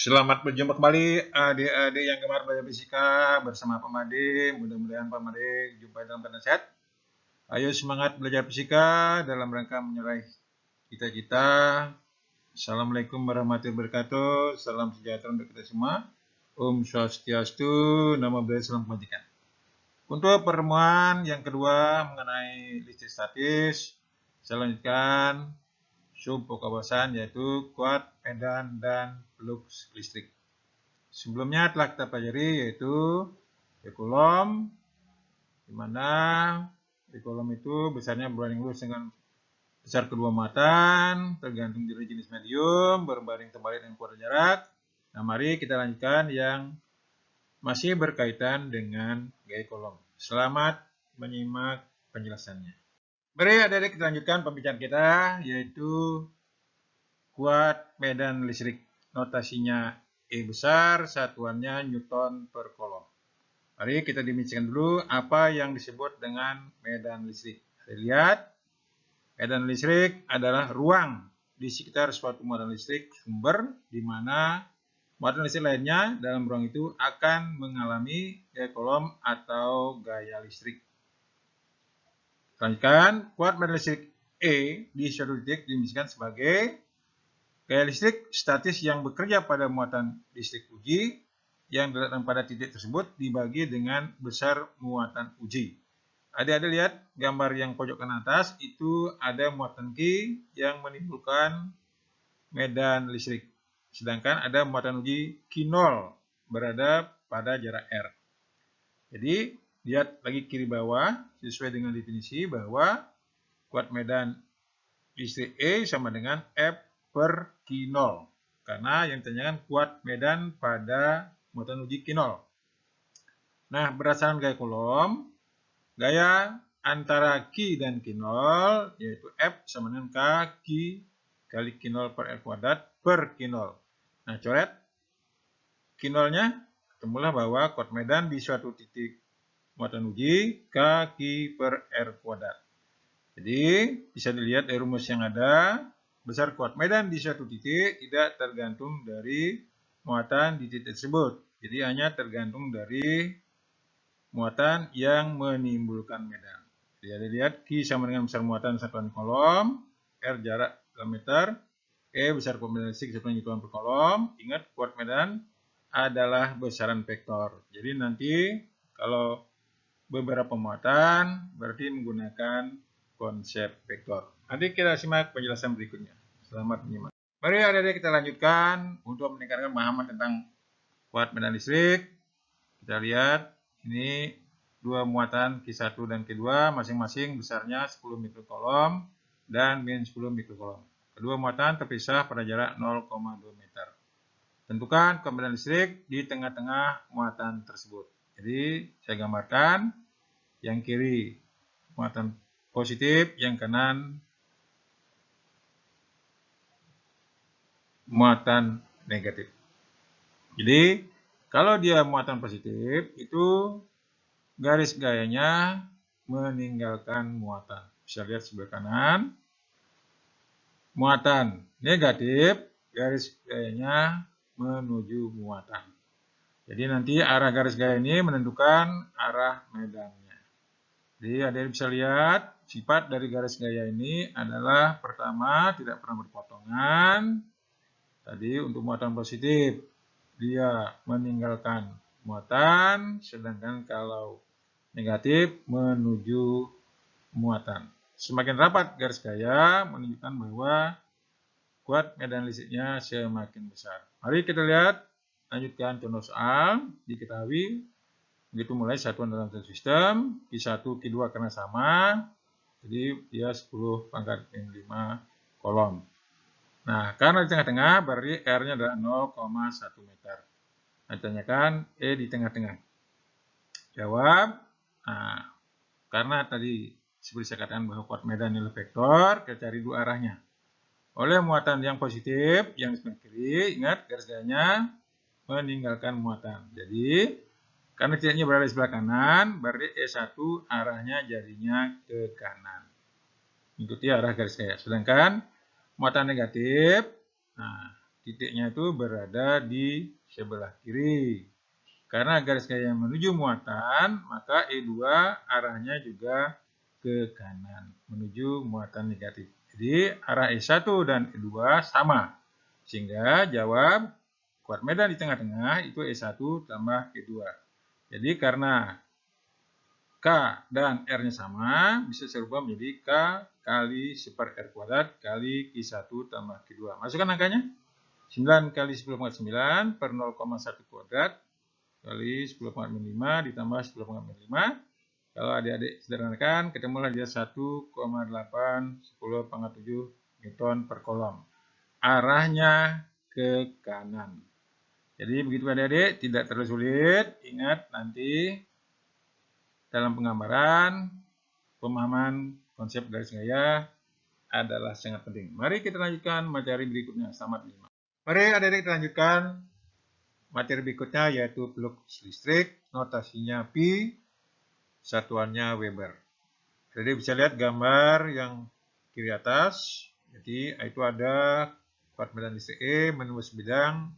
Selamat berjumpa kembali adik-adik yang gemar belajar fisika bersama Pak Made. Mudah-mudahan Pak Made jumpa dalam keadaan sehat. Ayo semangat belajar fisika dalam rangka menyeraih cita-cita. Assalamualaikum warahmatullahi wabarakatuh. Salam sejahtera untuk kita semua. Om Swastiastu, Namo Buddhaya, salam kebajikan. Untuk pertemuan yang kedua mengenai listrik statis, saya lanjutkan sub pokok bahasan yaitu kuat, medan, dan flux listrik. Sebelumnya telah kita pelajari yaitu Coulomb, di mana Coulomb itu besarnya berbanding lurus dengan besar kedua muatan, tergantung dari jenis medium, berbanding terbalik dengan kuadrat jarak. Nah, mari kita lanjutkan yang masih berkaitan dengan gaya Coulomb. Selamat menyimak penjelasannya. Mari adik-adik kita lanjutkan pembicaraan kita, yaitu kuat medan listrik. Notasinya E besar, satuannya Newton per Coulomb. Mari kita definisikan dulu apa yang disebut dengan medan listrik. Kita lihat, medan listrik adalah ruang di sekitar suatu muatan listrik sumber, di mana muatan listrik lainnya dalam ruang itu akan mengalami gaya Coulomb atau gaya listrik. Lanjutkan, kuat medan listrik E di suatu titik didefinisikan sebagai gaya listrik statis yang bekerja pada muatan listrik uji yang diletakkan pada titik tersebut dibagi dengan besar muatan uji. Adik-adik lihat gambar yang pojok kanan atas, itu ada muatan Q yang menimbulkan medan listrik. Sedangkan ada muatan uji Q0 berada pada jarak R. Jadi, lihat lagi kiri bawah, sesuai dengan definisi bahwa kuat medan listrik E sama dengan F per Q0. Karena yang ditanyakan kuat medan pada muatan uji Q0. Nah, berdasarkan gaya Coulomb, gaya antara Q dan Q0 yaitu F sama dengan K Q kali Q0 per R kuadrat per Q0. Nah, coret Q0-nya, ketemulah bahwa kuat medan di suatu titik muatan uji K Q per R kuadrat. Jadi, bisa dilihat dari rumus yang ada, besar kuat medan di suatu titik tidak tergantung dari muatan di titik tersebut. Jadi, hanya tergantung dari muatan yang menimbulkan medan. Jadi, ada lihat Q sama dengan besar muatan satuan Coulomb, R jarak dalam meter, E besar kuat medan listrik satuan Newton per Coulomb. Ingat, kuat medan adalah besaran vektor. Jadi, nanti kalau beberapa muatan berarti menggunakan konsep vektor. Nanti kita simak penjelasan berikutnya. Selamat menyimak. Mari adik-adik kita lanjutkan untuk meningkatkan pemahaman tentang kuat medan listrik. Kita lihat ini dua muatan Q1 dan Q2 masing-masing besarnya 10 mikrocoulomb dan min 10 mikrocoulomb. Kedua muatan terpisah pada jarak 0,2 meter. Tentukan kuat medan listrik di tengah-tengah muatan tersebut. Jadi saya gambarkan yang kiri muatan positif, yang kanan muatan negatif. Jadi kalau dia muatan positif itu garis gayanya meninggalkan muatan. Bisa lihat sebelah kanan. Muatan negatif garis gayanya menuju muatan. Jadi nanti arah garis gaya ini menentukan arah medannya. Jadi adik bisa lihat sifat dari garis gaya ini adalah pertama tidak pernah berpotongan. Tadi untuk muatan positif dia meninggalkan muatan, sedangkan kalau negatif menuju muatan. Semakin rapat garis gaya menunjukkan bahwa kuat medan listriknya semakin besar. Mari kita lihat lanjutkan contoh soal. Diketahui begitu mulai satuan dalam satu sistem, Q1, Q2 karena sama, jadi dia 10 pangkat min 5 Coulomb. Nah, karena di tengah-tengah berarti R-nya adalah 0,1 meter. Nah, ditanyakan E di tengah-tengah. Jawab, nah, karena tadi seperti saya katakan bahwa kuat medan adalah vektor, kita cari dua arahnya. Oleh muatan yang positif, yang sebelah kiri, ingat garis gayanya meninggalkan muatan. Jadi, karena titiknya berada di sebelah kanan, berarti E1 arahnya jadinya ke kanan. Ikuti arah garis gaya. Sedangkan muatan negatif, nah, titiknya itu berada di sebelah kiri. Karena garis gaya yang menuju muatan, maka E2 arahnya juga ke kanan, menuju muatan negatif. Jadi arah E1 dan E2 sama. Sehingga jawab kuat medan di tengah-tengah itu E1 tambah E2. Jadi karena K dan R-nya sama, bisa saya ubah menjadi K kali 1 per R kuadrat kali Q1 tambah Q2. Masukkan angkanya. 9 kali 10⁻9 per 0,1 kuadrat kali 10⁻5 ditambah 10⁻5. Kalau adik-adik sederhanakan, ketemulah dia 1,8 10⁻7 Newton per kolom. Arahnya ke kanan. Jadi begitu adik-adik, tidak terlalu sulit. Ingat nanti dalam penggambaran, pemahaman konsep garis gaya adalah sangat penting. Mari kita lanjutkan materi berikutnya. Selamat menyimak. Mari adik-adik kita lanjutkan materi berikutnya yaitu flux listrik. Notasinya Pi, satuannya Weber. Jadi bisa lihat gambar yang kiri atas. Jadi itu ada kuat medan listrik E menembus bidang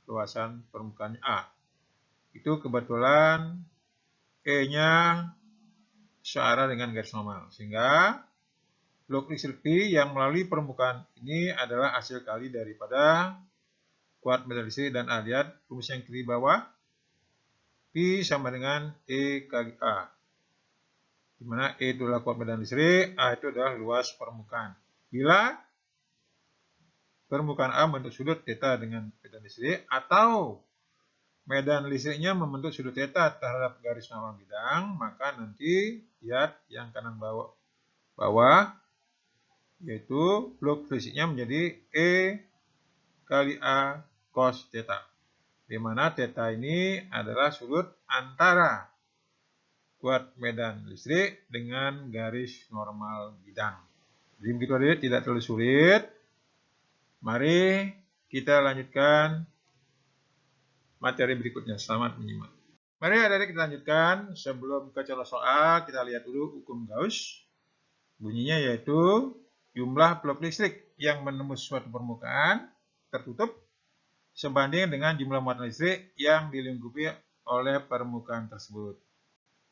luasan permukaan A. Itu kebetulan E-nya searah dengan garis normal. Sehingga flux listrik P yang melalui permukaan ini adalah hasil kali daripada kuat medan listrik dan A. Lihat rumus yang kiri bawah. P sama dengan E kali A. Di mana E itu adalah kuat medan listrik, A itu adalah luas permukaan. Bila permukaan A membentuk sudut θ dengan medan listrik, atau medan listriknya membentuk sudut θ terhadap garis normal bidang, maka nanti lihat yang kanan bawah yaitu flux listriknya menjadi E kali A cos θ. Di mana θ ini adalah sudut antara kuat medan listrik dengan garis normal bidang. Jadi begitu adik, tidak terlalu sulit. Mari kita lanjutkan materi berikutnya. Selamat menyimak. Mari adik-adik kita lanjutkan. Sebelum ke contoh soal, kita lihat dulu hukum Gauss. Bunyinya yaitu jumlah flux listrik yang menembus suatu permukaan tertutup sebanding dengan jumlah muatan listrik yang dilingkupi oleh permukaan tersebut.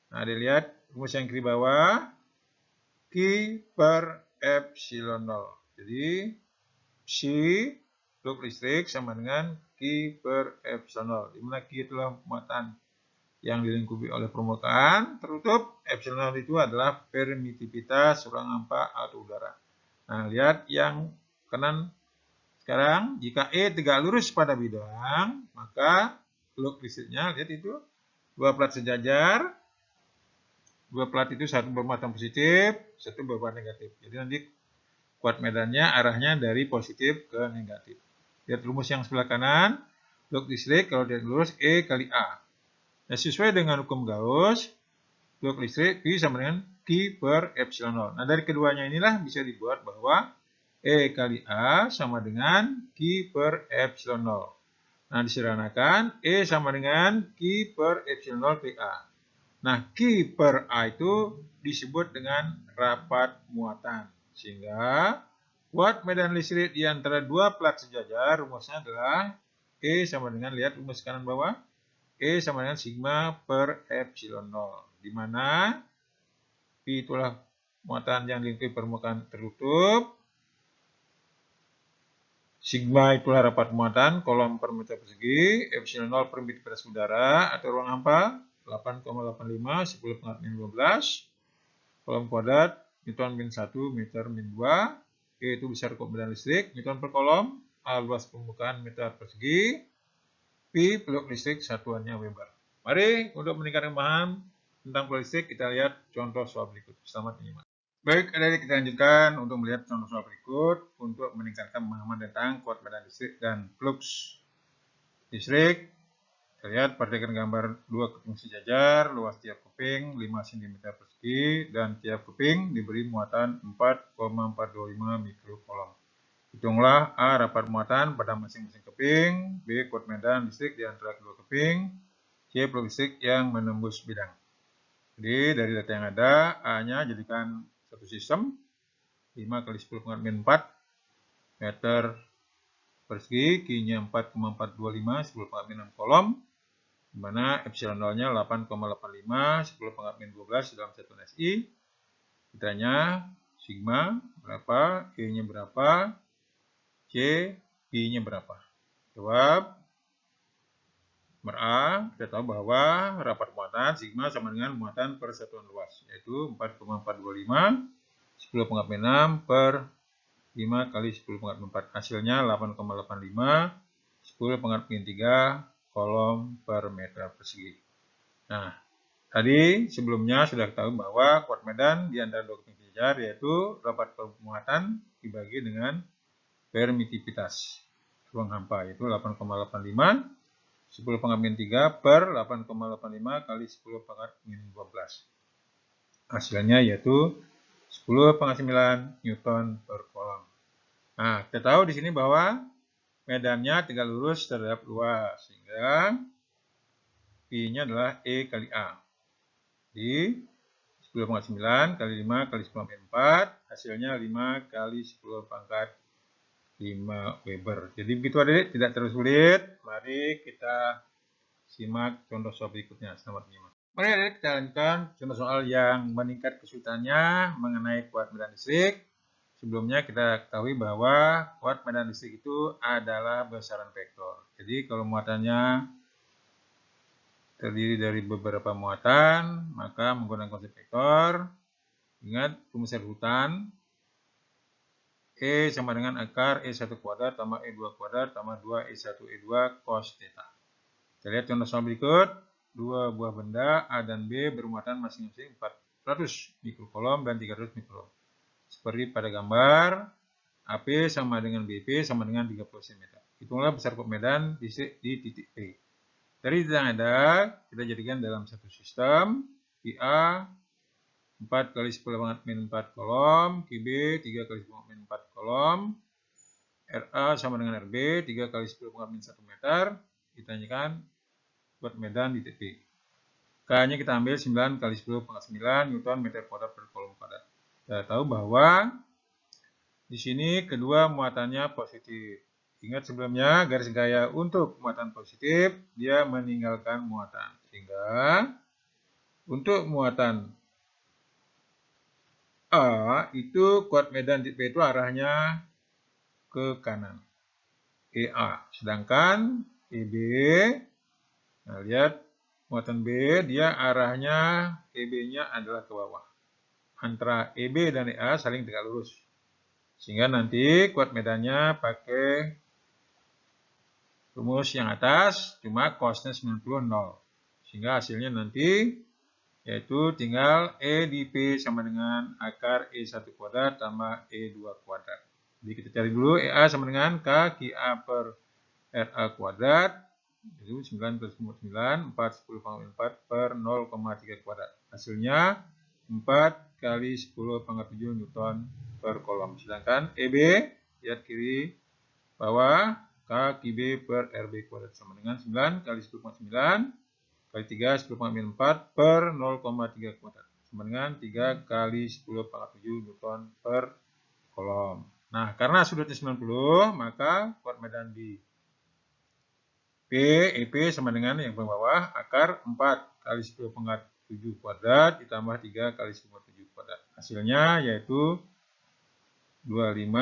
Nah, dilihat rumus yang kiri bawah, Q per epsilon 0. Jadi, psi flux listrik sama dengan Q per epsilon 0. Di mana Q itulah muatan yang dilingkupi oleh permukaan tertutup, epsilon 0 itu adalah permitivitas ruang hampa atau udara. Nah, lihat yang kanan sekarang, jika E tegak lurus pada bidang, maka flux listriknya, lihat itu, dua plat sejajar, dua plat itu satu bermuatan positif, satu bermuatan negatif. Jadi nanti kuat medannya arahnya dari positif ke negatif. Lihat rumus yang sebelah kanan, flux listrik kalau dia lurus E kali A. Nah, sesuai dengan hukum Gauss, flux listrik Q sama dengan Q per epsilon 0. Nah, dari keduanya inilah bisa dibuat bahwa E kali A sama dengan Q per epsilon 0. Nah, disederhanakan E sama dengan Q per epsilon 0 PA. Nah, Q per A itu disebut dengan rapat muatan. Sehingga kuat medan listrik di antara dua plat sejajar rumusnya adalah E sama dengan, lihat rumus kanan bawah, E sama dengan sigma per epsilon 0. Di mana P itulah muatan yang dilingkupi permukaan tertutup. Sigma itulah rapat muatan kolom per meter persegi, epsilon 0 permitivitas udara atau ruang hampa 8,85 10⁻12 kolom kuadrat Newton min 1 meter min 2. E itu besar kuat medan listrik Newton per kolom, A luas permukaan meter persegi, P flux listrik satuannya Weber. Mari untuk meningkatkan paham tentang flux listrik kita lihat contoh soal berikut. Selamat menyimak. Baik, adik-adik kita lanjutkan untuk melihat contoh soal berikut untuk meningkatkan pemahaman tentang kuat medan listrik dan flux listrik. Kita lihat perhatikan gambar dua keping sejajar, luas tiap keping 5 cm persegi dan tiap keping diberi muatan 4,425 mikrocoulomb. Hitunglah A rapat muatan pada masing-masing keping, B kuat medan listrik di antara kedua keping, C flux listrik yang menembus bidang. Jadi dari data yang ada, A-nya jadikan satu sistem 5 kali 10⁻⁴ meter persegi, Q-nya 4,425, 10 pangkat min 6 kolom, di mana epsilon 0-nya 8,85, 10 pangkat min 12 dalam satuan SI. Kitanya sigma berapa, E-nya berapa, C, Pi-nya berapa. Jawab nomor A, kita tahu bahwa rapat muatan sigma sama dengan muatan per satuan luas, yaitu 4,425, 10 pangkat min 6 per 5 kali 10 pangkat min 4. Hasilnya 8,85, 10 pangkat min 3 kolom per meter persegi. Nah, tadi sebelumnya sudah tahu bahwa kuat medan di antara dua ketinggian sejajar yaitu rapat permuatan dibagi dengan permitivitas ruang hampa, yaitu 8,85, 10 pangkat min 3 per 8,85 kali 10 pangkat min 12. Hasilnya yaitu 10 pangkat 9 Newton per kolom. Nah, kita tahu di sini bahwa medannya tegak lurus terhadap luas, sehingga Pi-nya adalah E kali A. Jadi 10 pangkat 9 kali 5 kali 10 pangkat 4, hasilnya 5 kali 10 pangkat 5 Weber. Jadi begitu adik, tidak terlalu sulit. Mari kita simak contoh soal berikutnya. Selamat menyimak. Mari adik kita lanjutkan contoh soal yang meningkat kesulitannya mengenai kuat medan listrik. Sebelumnya kita ketahui bahwa kuat medan listrik itu adalah besaran vektor. Jadi kalau muatannya terdiri dari beberapa muatan, maka menggunakan konsep vektor. Ingat rumus urutan. E sama dengan akar E1 kuadrat tambah E2 kuadrat tambah 2 E1 E2 cos theta. Kita lihat contoh soal berikut. Dua buah benda A dan B bermuatan masing-masing 400 mikrokolom dan 300 mikrokolom. Seperti pada gambar, AP sama dengan BP sama dengan 30 cm. Hitunglah besar kuat medan di titik P. Dari titik yang ada, kita jadikan dalam satu sistem. QA 4 kali 10 pangkat min 4 kolom, QB 3 kali 10 pangkat min 4 kolom, RA sama dengan RB 3 kali 10 pangkat min 1 meter. Ditanyakan kuat medan di titik. K-nya kita ambil 9 kali 10 pangkat 9 Newton meter kuadrat per kolom kuadrat. Kita tahu bahwa di sini kedua muatannya positif. Ingat sebelumnya garis gaya untuk muatan positif dia meninggalkan muatan. Sehingga untuk muatan A itu kuat medan titik P itu arahnya ke kanan. EA. Sedangkan EB, nah lihat muatan B dia arahnya EB-nya adalah ke bawah. Antara EB dan EA saling tegak lurus. Sehingga nanti kuat medannya pakai rumus yang atas, cuma cosnya 90 0. Sehingga hasilnya nanti yaitu tinggal E di P sama dengan akar E1 kuadrat tambah E2 kuadrat. Jadi kita cari dulu EA sama dengan K QA per RA kuadrat. Itu 9 plus 9, 4, 10 pangkat 4 per 0,3 kuadrat. Hasilnya 4 kali 10 pangkat 7 Newton per kolom. Sedangkan EB, lihat kiri bawah, K QB per RB kuadrat sama dengan 9 kali 10 pangkat 9 kali 3 10 pangkat min 4 per 0,3 kuadrat sama dengan 3 kali 10 pangkat 7 Newton per kolom. Nah, karena sudutnya 90, maka kuat medan di P, EP sama dengan yang bawah akar 4 kali 10 pangkat 7 kuadrat ditambah 3 kali 10 pangkat 7 kuadrat. Hasilnya yaitu 25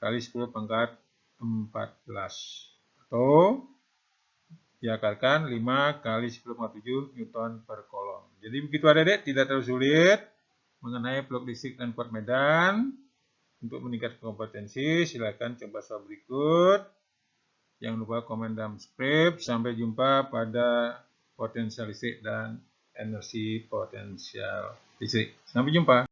kali 10 pangkat 14 atau diakarkan 5 kali 10 pangkat 7 Newton per kolom. Jadi begitu adik-adik, tidak terlalu sulit mengenai blok listrik dan kuat medan. Untuk meningkatkan kompetensi, silakan coba soal berikut. Jangan lupa komen dan subscribe. Sampai jumpa pada potensial listrik dan energi potensial listrik. Sampai jumpa.